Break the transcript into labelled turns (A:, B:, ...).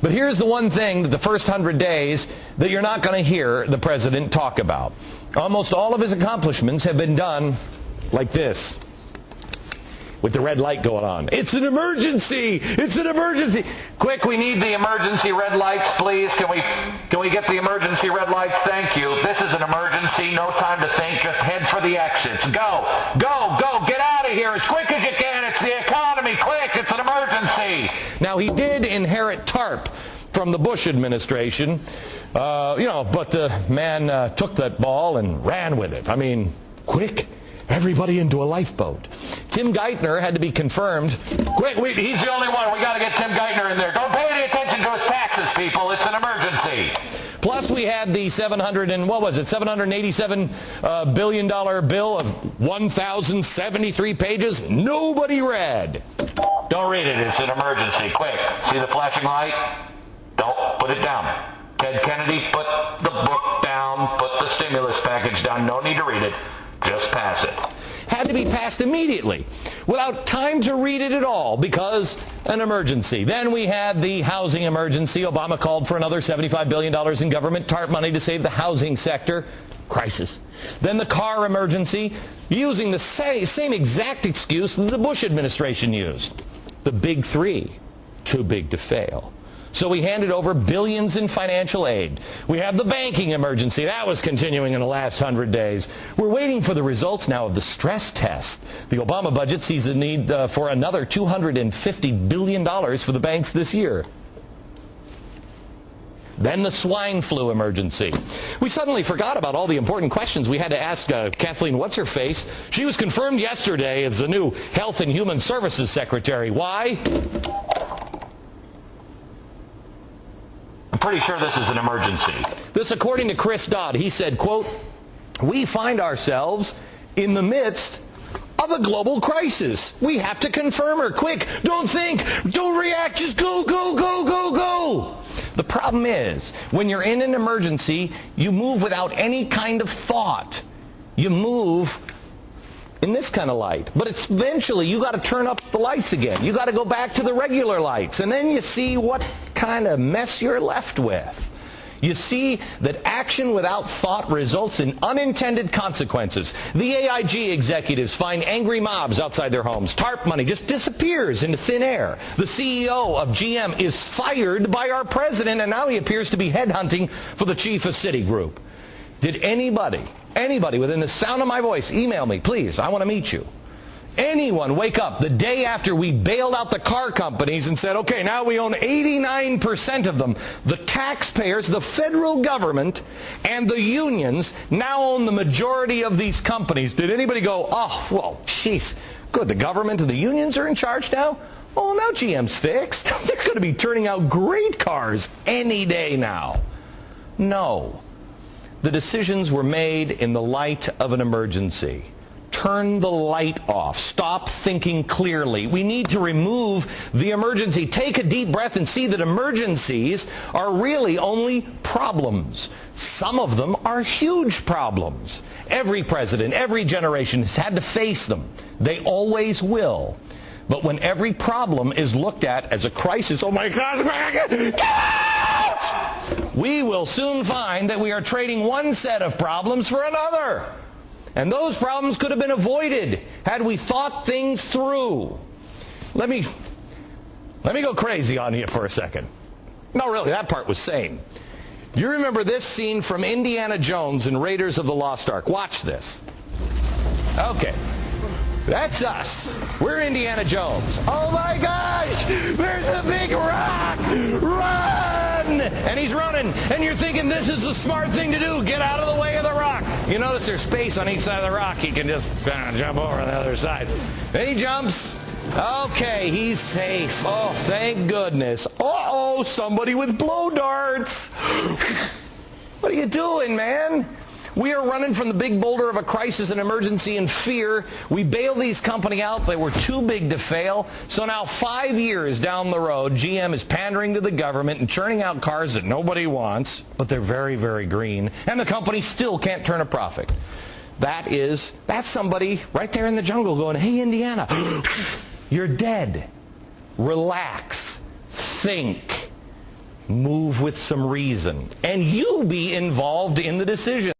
A: But here's the one thing that the first 100 days that you're not going to hear the president talk about. Almost all of his accomplishments have been done like this, with the red light going on. It's an emergency! It's an emergency! Quick, we need the emergency red lights, please. Can we get the emergency red lights? Thank you. This is an emergency. No time to think. Just head for the exits. Go! Go! Go! Get out of here as quick as you can. It's the economy. Quick! It's an emergency! Now, he did inherit TARP from the Bush administration, but the man took that ball and ran with it. I mean, quick! Everybody into a lifeboat. Tim Geithner had to be confirmed. Quick, he's the only one. We got to get Tim Geithner in there. Don't pay any attention to his taxes, people. It's an emergency. Plus, we had the $787 billion bill of 1,073 pages. Nobody read. Don't read it. It's an emergency. Quick. See the flashing light? Don't put it down. Ted Kennedy, put the book down. Put the stimulus package down. No need to read it. Just pass it. Had to be passed immediately, without time to read it at all, because an emergency. Then we had the housing emergency. Obama called for another $75 billion in government TARP money to save the housing sector. Crisis. Then the car emergency, using the same exact excuse that the Bush administration used. The big three. Too big to fail. So we handed over billions in financial aid. We have the banking emergency. That was continuing in the last 100 days. We're waiting for the results now of the stress test. The Obama budget sees a need for another $250 billion for the banks this year. Then the swine flu emergency. We suddenly forgot about all the important questions we had to ask Kathleen What's-Her-Face. She was confirmed yesterday as the new Health and Human Services Secretary. Why? I'm pretty sure this is an emergency. This according to Chris Dodd. He said, quote, "We find ourselves in the midst of a global crisis. We have to confirm her. Quick, don't think, don't react, just go, go, go, go, go." The problem is, when you're in an emergency, you move without any kind of thought. You move in this kind of light. But it's eventually, you got to turn up the lights again. You got to go back to the regular lights. And then you see what kind of mess you're left with. You see that action without thought results in unintended consequences. The AIG executives find angry mobs outside their homes. TARP money just disappears into thin air. The CEO of GM is fired by our president, and now he appears to be headhunting for the chief of Citigroup. Did anybody within the sound of my voice, email me, please, I want to meet you. Anyone wake up the day after we bailed out the car companies and said, okay, now we own 89% of them. The taxpayers, the federal government, and the unions now own the majority of these companies. Did anybody go, oh, well, jeez, good, the government and the unions are in charge now? Oh, now GM's fixed. They're going to be turning out great cars any day now. No. The decisions were made in the light of an emergency. Turn the light off. Stop thinking clearly. We need to remove the emergency. Take a deep breath and see that emergencies are really only problems. Some of them are huge problems. Every president, every generation has had to face them. They always will. But when every problem is looked at as a crisis, oh my God, get out! We will soon find that we are trading one set of problems for another. And those problems could have been avoided had we thought things through. Let me go crazy on you for a second. No, really, that part was sane. You remember this scene from Indiana Jones and Raiders of the Lost Ark. Watch this. Okay. That's us. We're Indiana Jones. Oh my gosh! There's a big rock! Run! And he's running. And you're thinking this is the smart thing to do. Get out of the way of the rock. You notice there's space on each side of the rock. He can just jump over on the other side. Then he jumps. Okay, he's safe. Oh, thank goodness. Uh-oh, somebody with blow darts. What are you doing, man? We are running from the big boulder of a crisis and emergency and fear. We bailed these companies out. They were too big to fail. So now 5 years down the road, GM is pandering to the government and churning out cars that nobody wants, but they're very, very green. And the company still can't turn a profit. That's somebody right there in the jungle going, hey, Indiana, you're dead. Relax. Think. move with some reason, and you be involved in the decision.